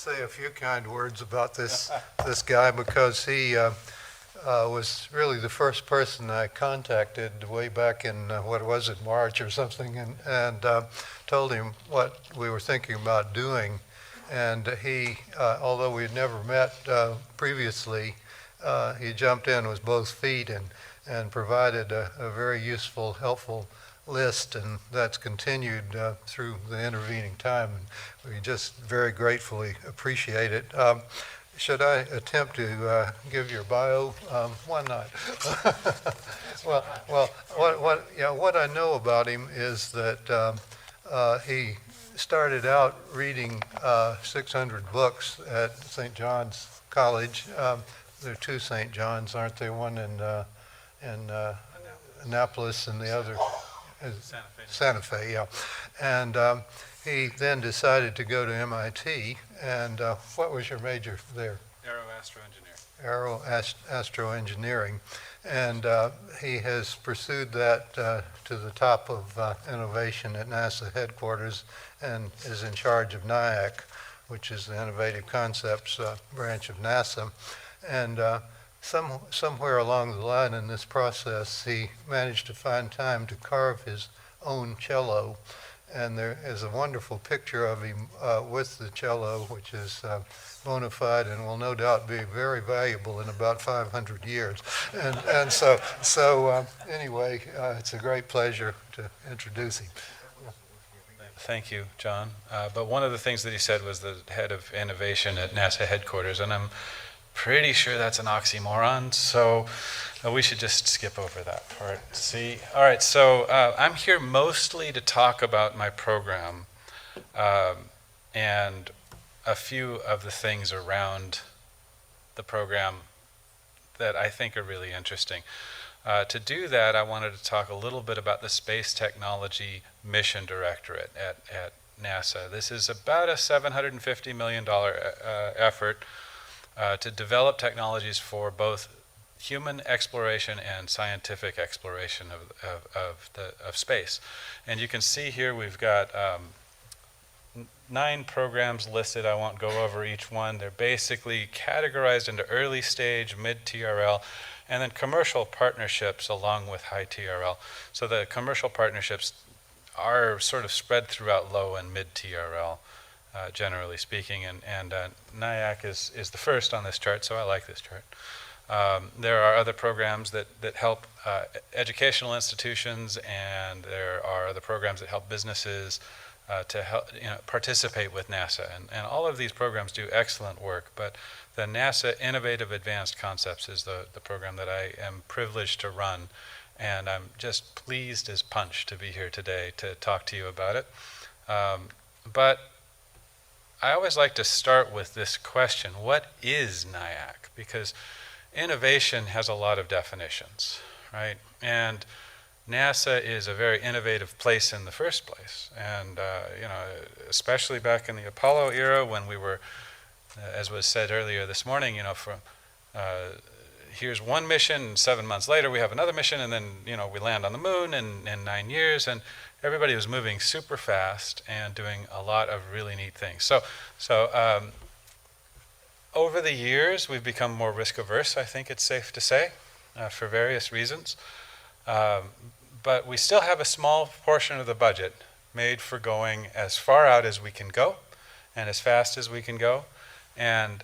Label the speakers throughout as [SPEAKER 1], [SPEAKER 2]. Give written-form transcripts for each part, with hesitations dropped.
[SPEAKER 1] say a few kind words about this guy because he was really the first person I contacted way back in what was it, March or something, and told him what we were thinking about doing. And he, although we had never met previously, he jumped in with both feet and provided a very useful, helpful list, and that's continued through the intervening time. And we just very gratefully appreciate it. Should I attempt to give your bio? Why not? well, what I know about him is that he started out reading 600 books at St. John's College. There are two St. John's, aren't there? One in Annapolis and the other Santa Fe, yeah. And he then decided to go to MIT. And what was your major there? Aeroastroengineering. And he has pursued that to the top of innovation at NASA headquarters and is in charge of NIAC, which is the Innovative Concepts branch of NASA. And somewhere along the line in this process, he managed to find time to carve his own cello. And there is a wonderful picture of him with the cello, which is bona fide and will no doubt be very valuable in about 500 years. And so anyway, it's a great pleasure to introduce him.
[SPEAKER 2] Thank you, John. But one of the things that he said was the head of innovation at NASA headquarters, and I'm pretty sure that's an oxymoron, so we should just skip over that part. See, all right, so I'm here mostly to talk about my program and a few of the things around the program that I think are really interesting. To do that, I wanted to talk a little bit about the Space Technology Mission Directorate at NASA. This is about a $750 million effort to develop technologies for both human exploration and scientific exploration of space. And you can see here we've got 9 programs listed. I won't go over each one. They're basically categorized into early stage, mid TRL, and then commercial partnerships along with high TRL. So the commercial partnerships are sort of spread throughout low and mid TRL. Generally speaking, and NIAC is the first on this chart, so I like this chart. There are other programs that help educational institutions, and there are other programs that help businesses to help participate with NASA, and all of these programs do excellent work, but the NASA Innovative Advanced Concepts is the program that I am privileged to run, and I'm just pleased as punch to be here today to talk to you about it. But I always like to start with this question: what is NIAC? Because innovation has a lot of definitions, right? And NASA is a very innovative place in the first place. And especially back in the Apollo era when we were, as was said earlier this morning, here's one mission, and 7 months later we have another mission, and then we land on the moon in 9 years, and everybody was moving super fast and doing a lot of really neat things. So over the years, we've become more risk averse, I think it's safe to say, for various reasons. But we still have a small portion of the budget made for going as far out as we can go and as fast as we can go. And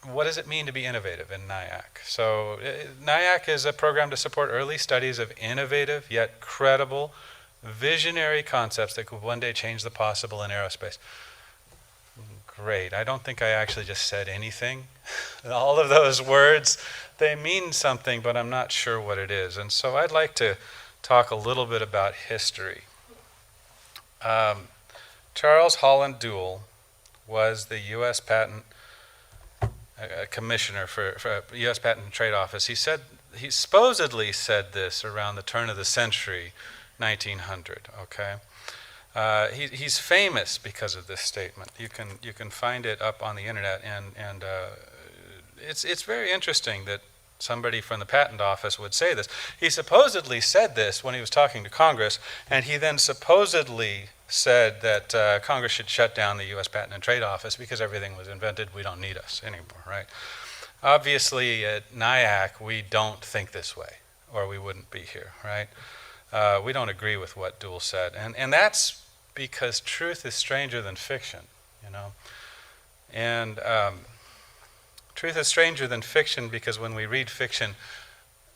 [SPEAKER 2] what does it mean to be innovative in NIAC? So NIAC is a program to support early studies of innovative yet credible visionary concepts that could one day change the possible in aerospace. Great. I don't think I actually just said anything. All of those words, they mean something, but I'm not sure what it is. And so I'd like to talk a little bit about history. Charles Holland Duell was the U.S. Patent Commissioner for U.S. Patent and Trade Office. He supposedly said this around the turn of the century, 1900, okay? He's famous because of this statement. You can find it up on the internet, and it's very interesting that somebody from the patent office would say this. He supposedly said this when he was talking to Congress, and he then supposedly said that Congress should shut down the U.S. Patent and Trade Office because everything was invented. We don't need us anymore, right? Obviously, at NIAC, we don't think this way, or we wouldn't be here, right? We don't agree with what Duhl said. And that's because truth is stranger than fiction, you know? And truth is stranger than fiction because when we read fiction,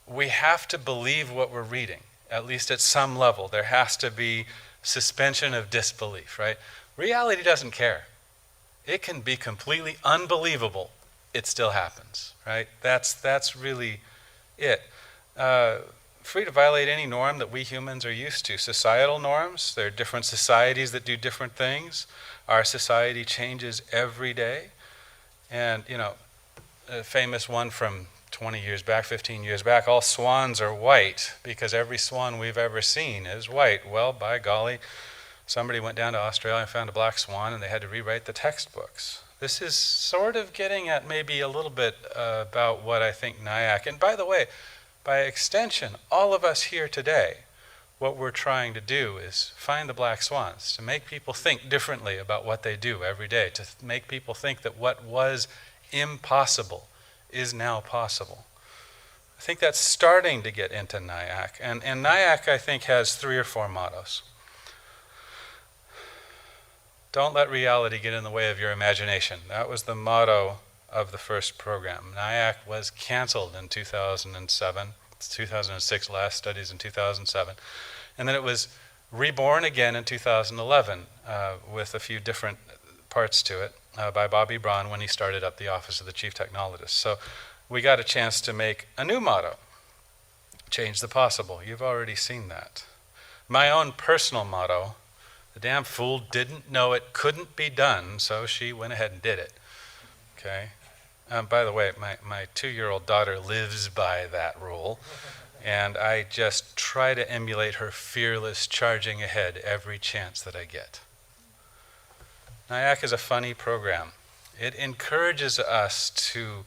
[SPEAKER 2] we have to believe what we're reading, at least at some level. There has to be suspension of disbelief, right? Reality doesn't care. It can be completely unbelievable. It still happens, right? That's really it. Free to violate any norm that we humans are used to. Societal norms, there are different societies that do different things. Our society changes every day. And, you know, a famous one from 20 years back, 15 years back, all swans are white because every swan we've ever seen is white. Well, by golly, somebody went down to Australia and found a black swan and they had to rewrite the textbooks. This is sort of getting at maybe a little bit about what I think NIAC, and by the way, by extension, all of us here today, what we're trying to do is find the black swans, to make people think differently about what they do every day, to make people think that what was impossible is now possible. I think that's starting to get into NIAC. And NIAC, I think, has 3 or 4 mottos. Don't let reality get in the way of your imagination. That was the motto of the first program. NIAC was canceled in 2007. It's 2006, last studies in 2007. And then it was reborn again in 2011 with a few different parts to it by Bobby Braun when he started up the Office of the Chief Technologist. So we got a chance to make a new motto, change the possible. You've already seen that. My own personal motto, the damn fool didn't know it couldn't be done, so she went ahead and did it. Okay? By the way, my 2-year-old daughter lives by that rule, and I just try to emulate her fearless charging ahead every chance that I get. NIAC is a funny program. It encourages us to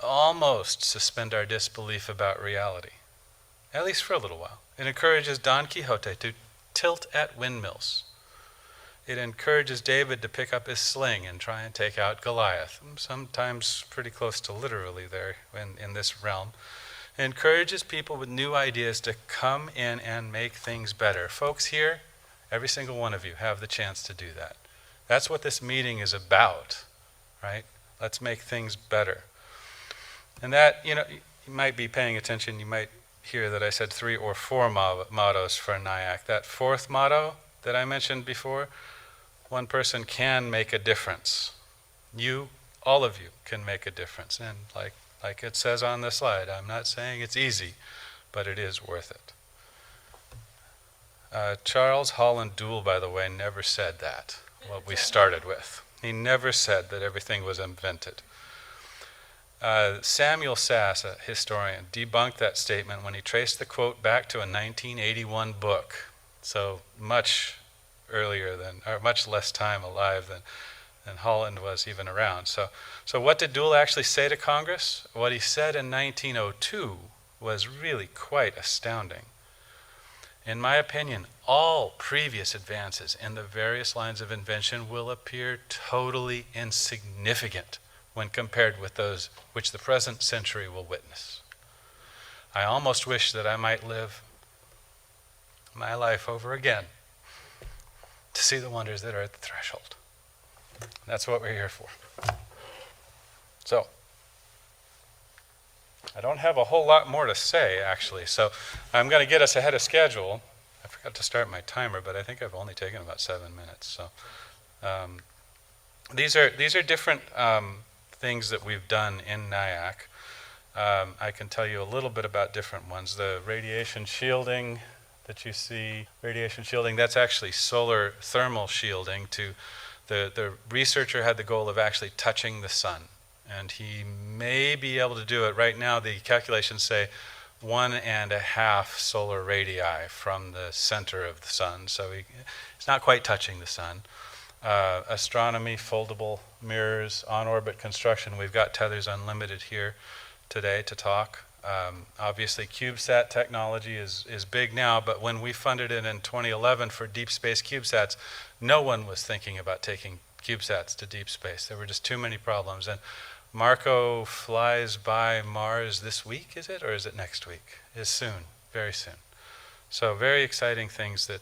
[SPEAKER 2] almost suspend our disbelief about reality, at least for a little while. It encourages Don Quixote to tilt at windmills. It encourages David to pick up his sling and try and take out Goliath, sometimes pretty close to literally there in this realm. It encourages people with new ideas to come in and make things better. Folks here, every single one of you have the chance to do that. That's what this meeting is about, right? Let's make things better. And that, you know, you might be paying attention, you might hear that I said 3 or 4 mottos for NIAC. That 4th motto that I mentioned before, one person can make a difference. You, all of you, can make a difference. And like it says on the slide, I'm not saying it's easy, but it is worth it. Charles Holland Duhl, by the way, never said that, what we started with. He never said that everything was invented. Samuel Sass, a historian, debunked that statement when he traced the quote back to a 1981 book. So much earlier than, or much less time alive than Holland was even around. So what did Duhl actually say to Congress? What he said in 1902 was really quite astounding. In my opinion, all previous advances in the various lines of invention will appear totally insignificant when compared with those which the present century will witness. I almost wish that I might live my life over again to see the wonders that are at the threshold. That's what we're here for. So, I don't have a whole lot more to say, actually, so I'm going to get us ahead of schedule. I forgot to start my timer, but I think I've only taken about 7 minutes. So, these are different things that we've done in NIAC. I can tell you a little bit about different ones. The radiation shielding that you see, radiation shielding, that's actually solar thermal shielding. The researcher had the goal of actually touching the sun, and he may be able to do it. Right now, the calculations say 1.5 solar radii from the center of the sun, so it's not quite touching the sun. Astronomy, foldable mirrors, on-orbit construction, we've got Tethers Unlimited here today to talk. Obviously, CubeSat technology is big now, but when we funded it in 2011 for deep space CubeSats, no one was thinking about taking CubeSats to deep space. There were just too many problems. And Marco flies by Mars this week, is it? Or is it next week? It's soon, very soon. So very exciting things that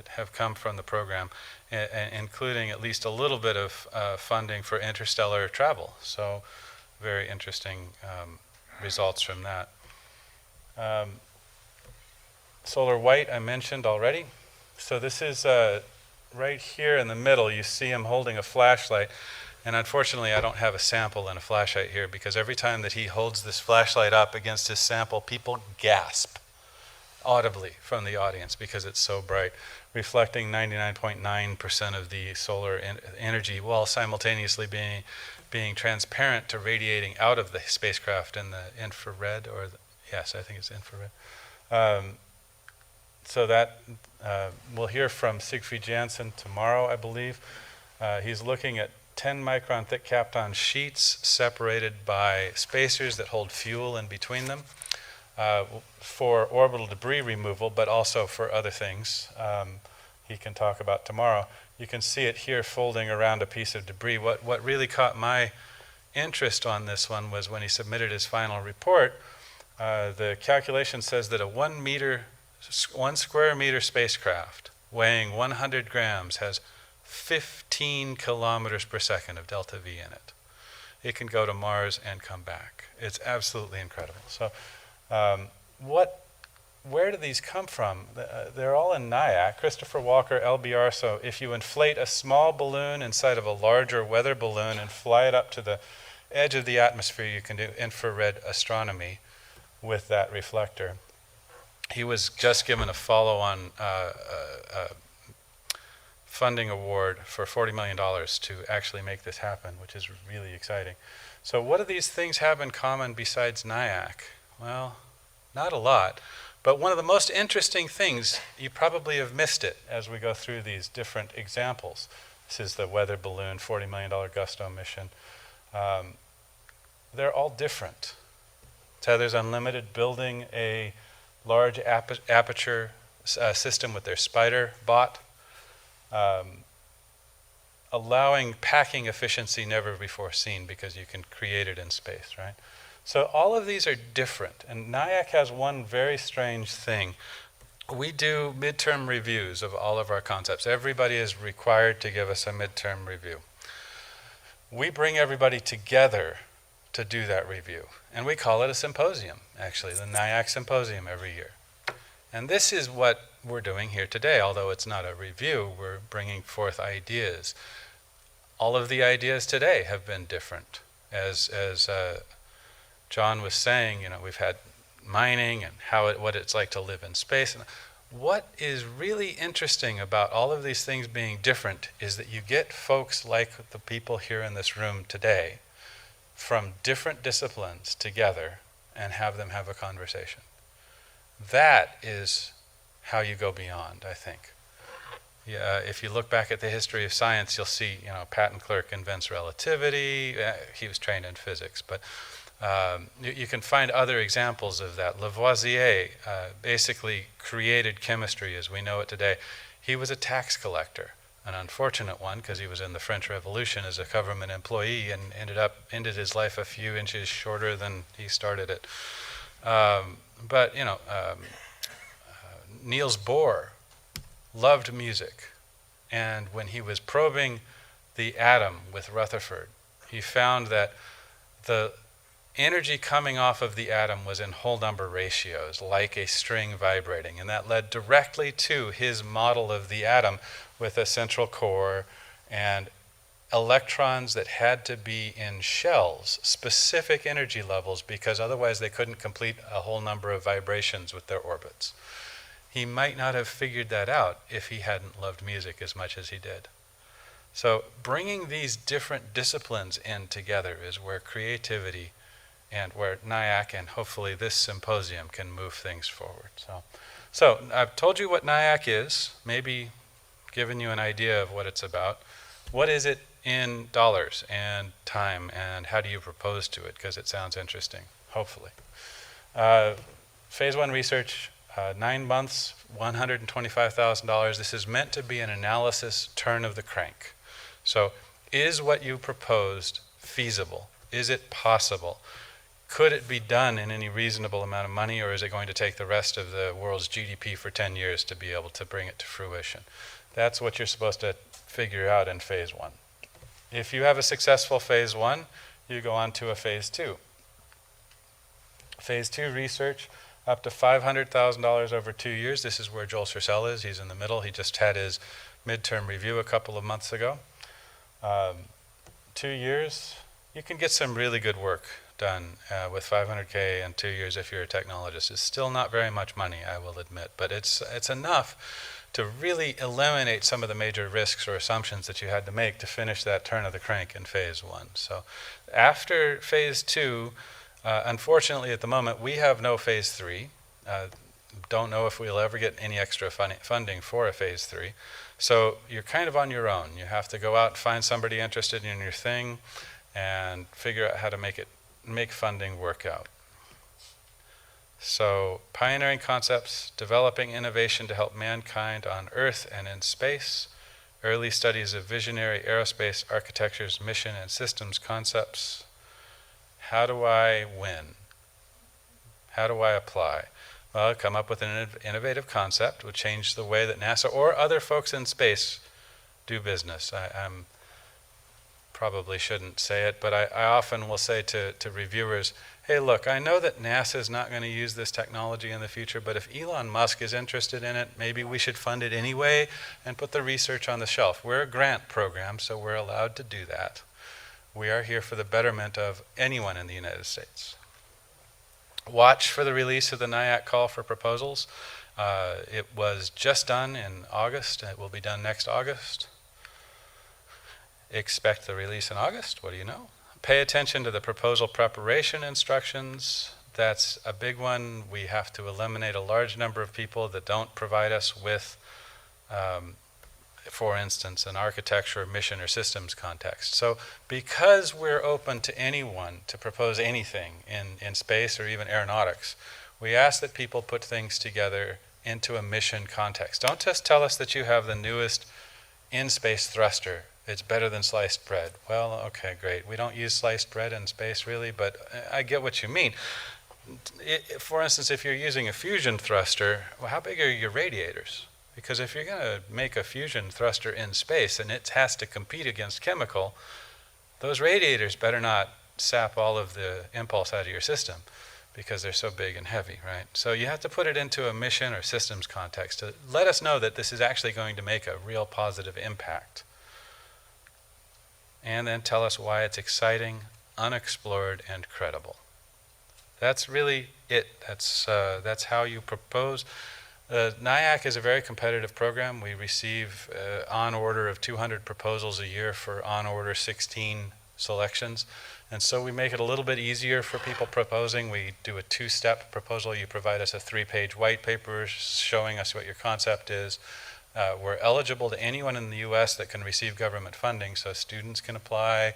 [SPEAKER 2] have come from the program, including at least a little bit of funding for interstellar travel. So very interesting results from that. Solar White I mentioned already. So this is right here in the middle. You see him holding a flashlight. And unfortunately, I don't have a sample and a flashlight here, because every time that he holds this flashlight up against his sample, people gasp audibly from the audience because it's so bright, reflecting 99.9% of the solar energy while simultaneously being transparent to radiating out of the spacecraft in the infrared, or yes, I think it's infrared. So that we'll hear from Siegfried Janssen tomorrow, I believe. He's looking at 10 micron thick Kapton sheets separated by spacers that hold fuel in between them for orbital debris removal, but also for other things he can talk about tomorrow. You can see it here folding around a piece of debris. What really caught my interest on this one was when he submitted his final report, the calculation says that a 1 square meter spacecraft weighing 100 grams has 15 kilometers per second of delta V in it. It can go to Mars and come back. It's absolutely incredible. So where do these come from? They're all in NIAC, Christopher Walker, LBR. So if you inflate a small balloon inside of a larger weather balloon and fly it up to the edge of the atmosphere, you can do infrared astronomy with that reflector. He was just given a follow-on funding award for $40 million to actually make this happen, which is really exciting. So what do these things have in common besides NIAC? Well, not a lot, but one of the most interesting things, you probably have missed it as we go through these different examples. This is the weather balloon, $40 million Gusto mission. They're all different. Tether's Unlimited building a large aperture system with their Spider bot, allowing packing efficiency never before seen because you can create it in space, right? So all of these are different, and NIAC has one very strange thing. We do midterm reviews of all of our concepts. Everybody is required to give us a midterm review. We bring everybody together to do that review, and we call it a symposium, actually, the NIAC Symposium every year. And this is what we're doing here today. Although it's not a review, we're bringing forth ideas. All of the ideas today have been different. As John was saying, we've had mining and what it's like to live in space. And what is really interesting about all of these things being different is that you get folks like the people here in this room today from different disciplines together and have them have a conversation. That is how you go beyond, I think. If you look back at the history of science, you'll see, patent clerk invents relativity. He was trained in physics, but you can find other examples of that. Lavoisier basically created chemistry as we know it today. He was a tax collector, an unfortunate one because he was in the French Revolution as a government employee and ended his life a few inches shorter than he started it. But Niels Bohr loved music, and when he was probing the atom with Rutherford, he found that the energy coming off of the atom was in whole number ratios, like a string vibrating, and that led directly to his model of the atom with a central core and electrons that had to be in shells, specific energy levels, because otherwise they couldn't complete a whole number of vibrations with their orbits. He might not have figured that out if he hadn't loved music as much as he did. So bringing these different disciplines in together is where creativity and where NIAC and hopefully this symposium can move things forward. So I've told you what NIAC is, maybe given you an idea of what it's about. What is it in dollars and time, and how do you propose to it? Because it sounds interesting. hopefully. Phase 1 research, 9 months, $125,000. This is meant to be an analysis turn of the crank. So is what you proposed feasible? Is it possible? Could it be done in any reasonable amount of money, or is it going to take the rest of the world's GDP for 10 years to be able to bring it to fruition? That's what you're supposed to figure out in phase 1. If you have a successful phase 1, you go on to a phase 2. Phase 2 research, up to $500,000 over 2 years. This is where Joel Sercel is. He's in the middle. He just had his midterm review a couple of months ago. 2 years, you can get some really good work done with $500K in 2 years if you're a technologist. It's still not very much money, I will admit, but it's enough to really eliminate some of the major risks or assumptions that you had to make to finish that turn of the crank in phase 1. So after phase 2, unfortunately at the moment we have no phase 3. Don't know if we'll ever get any extra funding for a phase 3. So you're kind of on your own. You have to go out and find somebody interested in your thing and figure out how to make funding work out. So pioneering concepts, developing innovation to help mankind on Earth and in space, early studies of visionary aerospace architectures, mission and systems concepts. How do I win? How do I apply? Well, come up with an innovative concept would change the way that NASA or other folks in space do business. I probably shouldn't say it, but I often will say to reviewers, hey, look, I know that NASA is not going to use this technology in the future, but if Elon Musk is interested in it, maybe we should fund it anyway and put the research on the shelf. We're a grant program, so we're allowed to do that. We are here for the betterment of anyone in the United States. Watch for the release of the NIAC call for proposals. It was just done in August, and it will be done next August. Expect the release in August. What do you know? Pay attention to the proposal preparation instructions. That's a big one. We have to eliminate a large number of people that don't provide us with, for instance, an architecture, mission, or systems context. So because we're open to anyone to propose anything in space or even aeronautics, we ask that people put things together into a mission context. Don't just tell us that you have the newest in-space thruster. It's better than sliced bread. Well, okay, great. We don't use sliced bread in space, really, but I get what you mean. For instance, if you're using a fusion thruster, well, how big are your radiators? Because if you're going to make a fusion thruster in space and it has to compete against chemical, those radiators better not sap all of the impulse out of your system because they're so big and heavy, right? So you have to put it into a mission or systems context to let us know that this is actually going to make a real positive impact. And then tell us why it's exciting, unexplored, and credible. That's really it. That's how you propose. NIAC is a very competitive program. We receive on order of 200 proposals a year for on order 16 selections. And so we make it a little bit easier for people proposing. We do a 2-step proposal. You provide us a 3-page white paper showing us what your concept is. We're eligible to anyone in the U.S. that can receive government funding, so students can apply,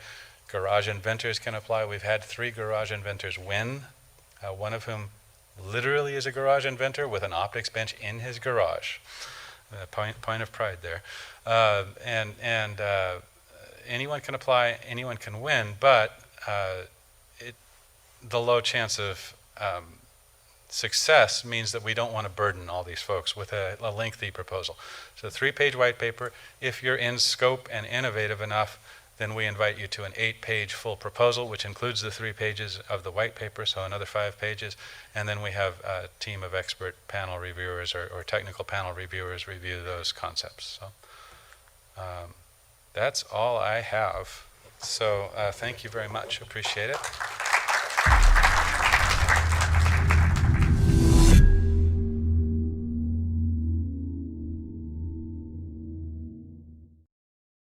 [SPEAKER 2] garage inventors can apply. We've had 3 garage inventors win, one of whom literally is a garage inventor with an optics bench in his garage. Point of pride there. Anyone can apply, anyone can win, but the low chance of success means that we don't want to burden all these folks with a lengthy proposal. So 3-page white paper. If you're in scope and innovative enough, then we invite you to an 8-page full proposal, which includes the 3 pages of the white paper, so another 5 pages. And then we have a team of expert panel reviewers or technical panel reviewers review those concepts. So that's all I have. So thank you very much. Appreciate it.